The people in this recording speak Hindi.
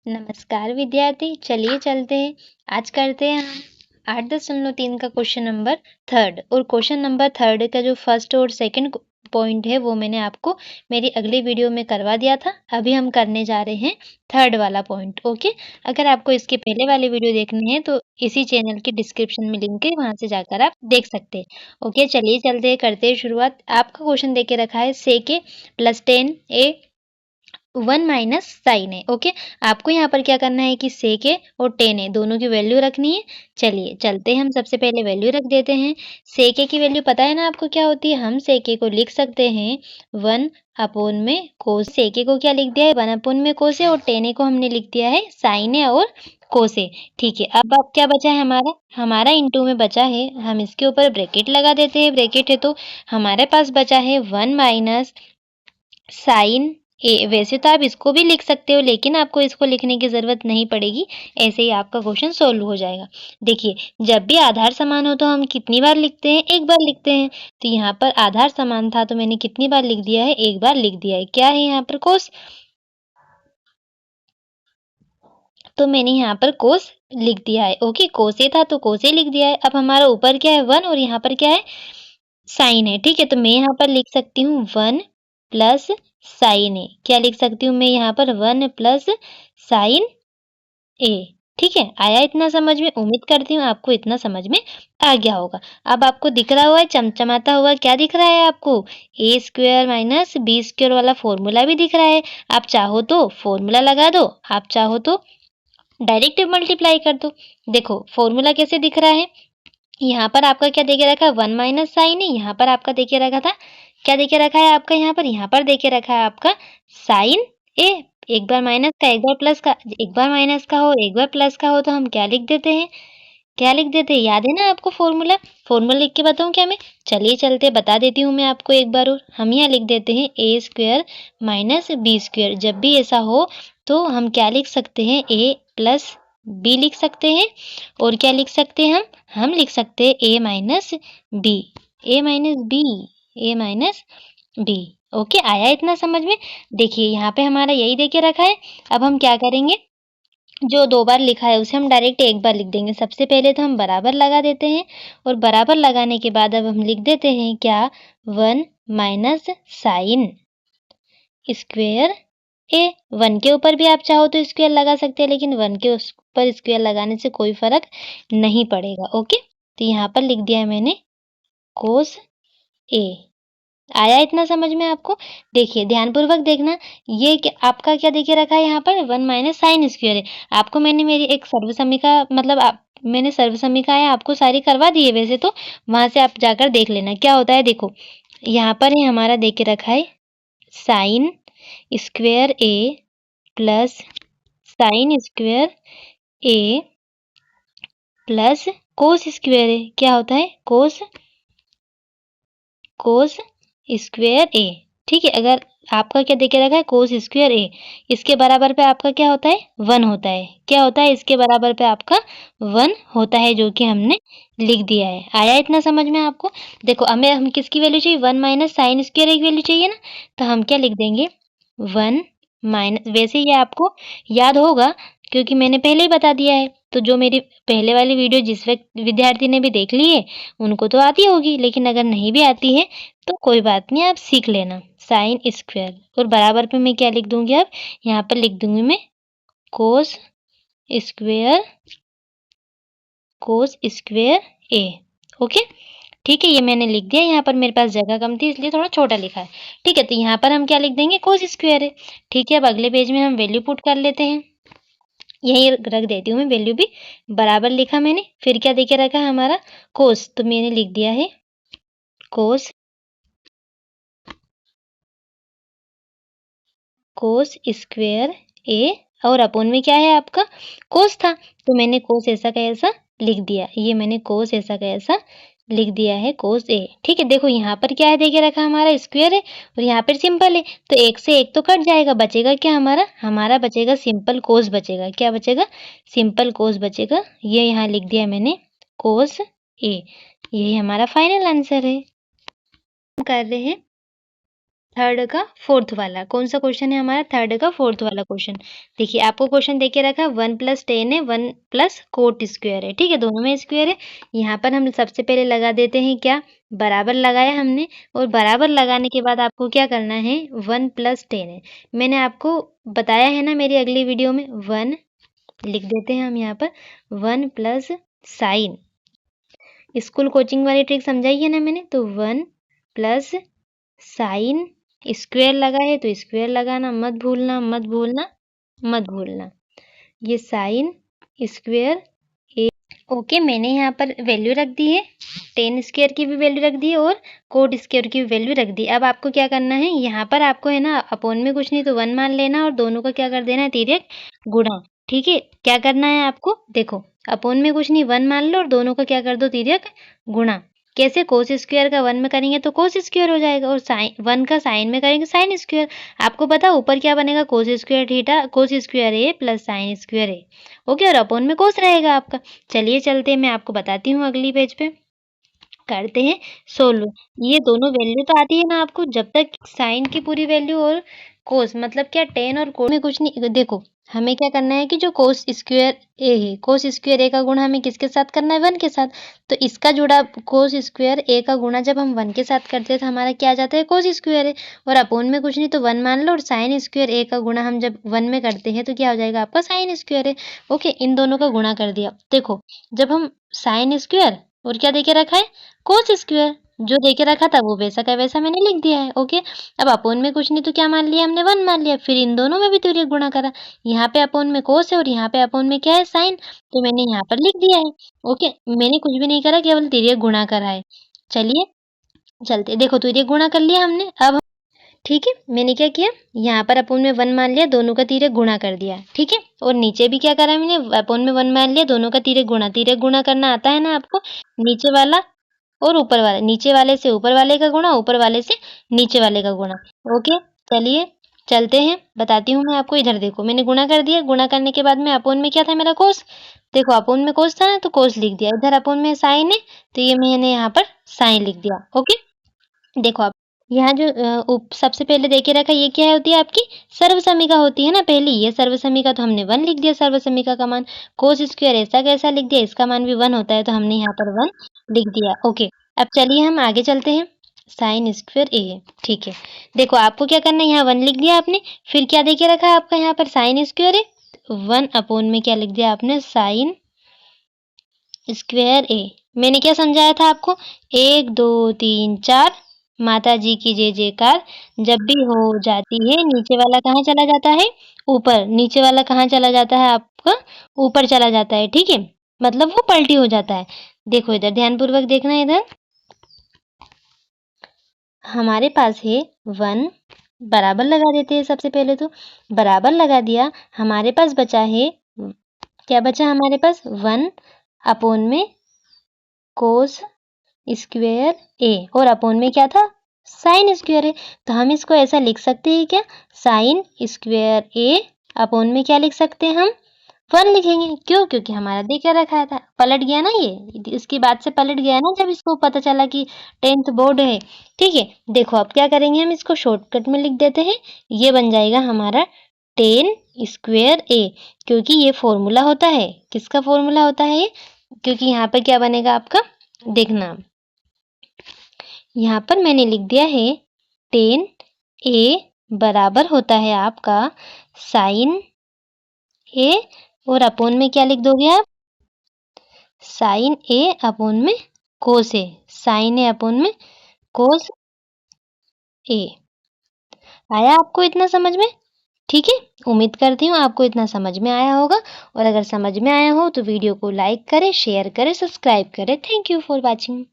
नमस्कार विद्यार्थी, चलिए चलते हैं। आज करते हैं हम 8.3 का क्वेश्चन नंबर 3 और क्वेश्चन नंबर 3 का जो फर्स्ट और सेकंड पॉइंट है वो मैंने आपको मेरी अगली वीडियो में करवा दिया था। अभी हम करने जा रहे हैं थर्ड वाला पॉइंट। ओके, अगर आपको इसके पहले वाले वीडियो देखने हैं तो इसी चैनल के डिस्क्रिप्शन में लिंक है, वहां से जाकर आप देख सकते हैं। ओके, चलिए चलते हैं, करते हैं शुरुआत। आपका क्वेश्चन देके रखा है sec a plus 10a 1 minus sign है। ओके, आपको यहाँ पर क्या करना है कि sec है और tan है, दोनों की वैल्यू रखनी है। चलिए चलते हैं, हम सबसे पहले वैल्यू रख देते हैं। sec a की वैल्यू पता है ना आपको क्या होती है? हम sec a को लिख सकते हैं 1 अपॉन में cos। sec a को क्या लिख दिया है? 1 अपॉन में cos है, और tan a को हमने लिख दिया है sin है और cos है। ठीक है, अब क्या बचा है हमारा इंटू में बचा है। हम इसके ऊपर ब्रैकेट लगा देते हैं, ब्रैकेट है तो हमारे पास बचा है 1 माइनस साइन ए। वैसे तो आप इसको भी लिख सकते हो, लेकिन आपको इसको लिखने की ज़रूरत नहीं पड़ेगी। ऐसे ही आपका क्वेश्चन सोल्व हो जाएगा। देखिए, जब भी आधार समान हो तो हम कितनी बार लिखते हैं? एक बार लिखते हैं। तो यहाँ पर आधार समान था तो मैंने कितनी बार लिख दिया है? एक बार लिख दिया है। क्या है यहाँ पर? कोस। तो मैंने यहाँ पर कोस लिख दिया है। ओके, कोसे था तो कोसे लिख दिया है। अब हमारा ऊपर क्या है? 1, और यहाँ पर क्या है? साइन है। ठीक है, तो मैं यहाँ पर लिख सकती हूँ 1 प्लस साइन ए। क्या लिख सकती हूँ मैं यहाँ पर? 1 प्लस साइन ए। ठीक है, आया इतना समझ में? उम्मीद करती हूँ आपको इतना समझ में आ गया होगा। अब आपको दिख रहा हुआ है चमचमाता हुआ, क्या दिख रहा है आपको? ए स्क्वायर माइनस बी स्क्वायर वाला फॉर्मूला भी दिख रहा है। आप चाहो तो फॉर्मूला लगा दो, आप चाहो तो डायरेक्ट मल्टीप्लाई कर दो। देखो फॉर्मूला कैसे दिख रहा है। यहाँ पर आपका क्या देके रखा है? 1 माइनस साइन है। यहाँ पर आपका देके रखा था, क्या देके रखा है आपका? यहाँ पर देके रखा है आपका साइन ए। एक बार माइनस का, एक बार प्लस का, एक बार माइनस का हो, एक बार प्लस का हो तो हम क्या लिख देते हैं? क्या लिख देते हैं? याद है ना आपको फॉर्मूला? फॉर्मूला लिख के बताऊँ क्या मैं? चलिए चलते बता देती हूँ मैं आपको एक बार और। हम यहाँ लिख देते हैं ए स्क्वायर माइनस बी स्क्वायर। जब भी ऐसा हो तो हम क्या लिख सकते हैं? ए प्लस बी लिख सकते हैं। और क्या लिख सकते हैं हम लिख सकते हैं ए माइनस बी। ए माइनस बी, ए माइनस बी। ओके, आया इतना समझ में? देखिए यहाँ पे हमारा यही देके रखा है। अब हम क्या करेंगे? जो 2 बार लिखा है उसे हम डायरेक्ट एक बार लिख देंगे। सबसे पहले तो हम बराबर लगा देते हैं, और बराबर लगाने के बाद अब हम लिख देते हैं क्या? 1 माइनस साइन स्क्वायर ए। 1 के ऊपर भी आप चाहो तो स्क्वायर लगा सकते हैं, लेकिन 1 के ऊपर स्क्वायर लगाने से कोई फर्क नहीं पड़ेगा। ओके, तो यहाँ पर लिख दिया है मैंने कोस ए। आया इतना समझ में आपको? देखिए ध्यानपूर्वक देखना, ये आपका क्या देके रखा है यहाँ पर? 1 माइनस साइन स्क्वायर है। आपको मैंने मेरी एक सर्वसमीका मतलब मैंने सर्वसमीकाएं आपको सारी करवा दी है वैसे तो, वहां से आप जाकर देख लेना क्या होता है। देखो यहाँ पर है हमारा देके रखा है sign square A plus sine square A plus cos square ए। क्या होता है? कोस स्क्वायर ए। ठीक है, अगर आपका क्या देके रखा है? कोस स्क्वायर ए, इसके बराबर पे आपका क्या होता है? 1 होता है। क्या होता है? इसके बराबर पे आपका 1 होता है, जो कि हमने लिख दिया है। आया इतना समझ में आपको? देखो हमें हम किसकी वैल्यू चाहिए? 1 माइनस साइन स्क्वायर ए की वैल्यू चाहिए ना, तो हम क्या लिख देंगे? 1 माइनस, वैसे ये आपको याद होगा क्योंकि मैंने पहले ही बता दिया है। तो जो मेरी पहले वाली वीडियो जिस विद्यार्थी ने भी देख ली है उनको तो आती होगी, लेकिन अगर नहीं भी आती है तो कोई बात नहीं, आप सीख लेना। साइन स्क्वायर और बराबर पे मैं क्या लिख दूंगी? अब यहाँ पर लिख दूंगी मैं cos square, cos square A. Okay, ठीक है, ये मैंने लिख दिया। यहाँ पर मेरे पास जगह कम थी इसलिए थोड़ा छोटा लिखा है। ठीक है, तो यहाँ पर हम क्या लिख देंगे? कोस स्क्वायर है। ठीक है, अब अगले पेज में हम वैल्यू पुट कर लेते हैं। यही रख देती हूँ मैं वैल्यू भी। बराबर लिखा मैंने, फिर क्या देके रखा है हमारा? कोस, तो मैंने लिख दिया है कोस, कोस स्क्वायर ए, और अपोन में क्या है आपका? कोस था, तो मैंने कोस ऐसा का ऐसा लिख दिया। ये मैंने कोस ऐसा का ऐसा लिख दिया है, कोस ए। ठीक है, देखो यहाँ पर क्या है देके रखा? हमारा स्क्वायर है, और यहाँ पर सिंपल है, तो एक से एक तो कट जाएगा, बचेगा क्या हमारा बचेगा सिंपल कोस बचेगा। क्या बचेगा? सिंपल कोस बचेगा। ये यहाँ लिख दिया मैंने कोस ए। यही हमारा फाइनल आंसर है। हम कर रहे हैं थर्ड का फोर्थ वाला। कौन सा क्वेश्चन है हमारा? थर्ड का फोर्थ वाला क्वेश्चन। देखिए आपको क्वेश्चन देके रखा है 1+10 है, 1 प्लस कोट स्क्वायर है, ठीक है, दोनों में स्क्वायर है। यहाँ पर हम सबसे पहले लगा देते हैं क्या, बराबर लगाया हमने, और बराबर लगाने के बाद आपको क्या करना है, 1+10 है। मैंने आपको बताया है ना मेरी अगली वीडियो में, 1 लिख देते हैं हम यहाँ पर, 1 प्लस साइन, स्कूल कोचिंग वाली ट्रिक समझाई है ना मैंने, तो 1 प्लस साइन, स्क्वायर लगा है तो स्क्वायर लगाना, मत भूलना मत भूलना मत भूलना। ये साइन स्क्वायर ए। ओके, मैंने यहाँ पर वैल्यू रख दी है, 10 स्क्वायर की भी वैल्यू रख दी है और कोट स्क्वायर की भी वैल्यू रख दी। अब आपको क्या करना है, यहाँ पर आपको है ना अपोन में कुछ नहीं तो 1 मान लेना और दोनों का क्या कर देना है, तिर्यक गुणा। ठीक है, क्या करना है आपको, देखो अपोन में कुछ नहीं 1 मान लो और दोनों का क्या कर दो, तिर्यक गुणा। कैसे, कोस स्क्वायर का 1 में करेंगे तो कोस स्क्वायर हो जाएगा और साइन 1 का साइन में करेंगे साइन स्क्वायर। आपको पता ऊपर क्या बनेगा, cos square theta, cos square A plus sine square A. Okay, और अपोन में कोस रहेगा आपका। चलिए चलते हैं, मैं आपको बताती हूँ अगली पेज पे। करते हैं सोल्व। ये दोनों वैल्यू तो आती है ना आपको, जब तक साइन की पूरी वैल्यू और कोस मतलब क्या 10 और कोस में कुछ नहीं। देखो हमें क्या करना है कि जो कोस स्क्वायर ए है, कोस स्क्वायर ए का गुणा हमें किसके साथ करना है, 1 के साथ। तो इसका जुड़ा कोस स्क्वायर ए का गुणा जब हम 1 के साथ करते हैं तो हमारा क्या आ जाता है, कोस स्क्वायर है। और अपोन में कुछ नहीं तो 1 मान लो और साइन स्क्वायर ए का गुणा हम जब 1 में करते हैं तो क्या हो जाएगा आपका, साइन स्क्वायर है। ओके, इन दोनों का गुणा कर दिया। देखो जब हम साइन स्क्वायर और क्या देके रखा है, कोस स्क्वायर, जो देके रखा था वो वैसा का वैसा मैंने लिख दिया है। ओके, अब अपोन में कुछ नहीं तो क्या मान लिया हमने, 1 मान लिया, फिर इन दोनों में भी तिर्यक गुणा करा। यहाँ पे अपोन में कोस है और यहाँ पे अपोन में क्या है, साइन, तो मैंने यहाँ पर लिख दिया है। ओके, मैंने कुछ भी नहीं करा, केवल तिर्यक गुणा करा है। चलिए चलते, देखो तिर्यक गुणा कर लिया हमने। अब ठीक है, मैंने क्या किया, यहाँ पर अपोन में 1 मान लिया, दोनों का तिर्यक गुणा कर दिया, ठीक है। और नीचे भी क्या करा मैंने, अपोन में 1 मान लिया, दोनों का तिर्यक गुणा करना आता है ना आपको, नीचे वाला और ऊपर वाला, नीचे वाले से ऊपर वाले का गुणा, ऊपर वाले से नीचे वाले का गुणा। ओके, चलिए चलते हैं, बताती हूँ मैं आपको। इधर देखो मैंने गुणा कर दिया, गुणा करने के बाद में अपोन में क्या था मेरा, कोस। देखो अपोन में कोस था ना तो कोस लिख दिया, इधर अपोन में साइन है तो ये मैंने यहाँ पर साइन लिख दिया। ओके, देखो आप यहाँ जो सबसे पहले देखे रखा, ये क्या होती है आपकी, सर्वसमिका होती है ना पहली, ये सर्वसमिका, तो हमने 1 लिख दिया सर्वसमिका का मान। कोस स्क्वायर ऐसा कैसा लिख दिया, इसका मान भी 1 होता है तो हमने यहाँ पर 1 लिख दिया। ओके, अब चलिए हम आगे चलते हैं। साइन स्क्वायर ए है, ठीक है। देखो आपको क्या करना है, यहाँ 1 लिख दिया आपने, फिर क्या देके रखा है आपका, यहाँ पर साइन स्क्वायर है, 1 अपोन में क्या लिख दिया आपने, साइन स्क्वायर ए। मैंने क्या समझाया था आपको, 1 2 3 4 माता जी की जय जयकार, जब भी हो जाती है नीचे वाला कहाँ चला जाता है, ऊपर, नीचे वाला कहाँ चला जाता है आपका, ऊपर चला जाता है, ठीक है, मतलब वो पलटी हो जाता है। देखो इधर ध्यानपूर्वक देखना, इधर हमारे पास है 1, बराबर लगा देते हैं सबसे पहले तो, बराबर लगा दिया, हमारे पास बचा है, क्या बचा हमारे पास, 1 अपोन में कोस स्क्वायर ए, और अपोन में क्या था, साइन स्क्वायर है। तो हम इसको ऐसा लिख सकते हैं क्या, साइन स्क्वायर ए अपोन में क्या लिख सकते हैं हम, 1 लिखेंगे। क्यों, क्योंकि हमारा दे क्या रखा था, पलट गया ना, ये इसकी बात से पलट गया ना जब इसको पता चला कि 10th बोर्ड है। ठीक है, देखो अब क्या करेंगे, हम इसको शॉर्टकट में लिख देते हैं, ये बन जाएगा हमारा 10 स्क्वायर ए, क्योंकि ये फॉर्मूला होता है, किसका फॉर्मूला होता है ये, क्योंकि यहाँ पर क्या बनेगा आपका, देखना यहाँ पर मैंने लिख दिया है 10 ए बराबर होता है आपका साइन ए, और अपोन में क्या लिख दोगे आप, साइन ए अपोन में कोस ए, साइन ए अपोन में कोस ए। आया आपको इतना समझ में, ठीक है, उम्मीद करती हूँ आपको इतना समझ में आया होगा, और अगर समझ में आया हो तो वीडियो को लाइक करें, शेयर करें, सब्सक्राइब करें। Thank you for watching.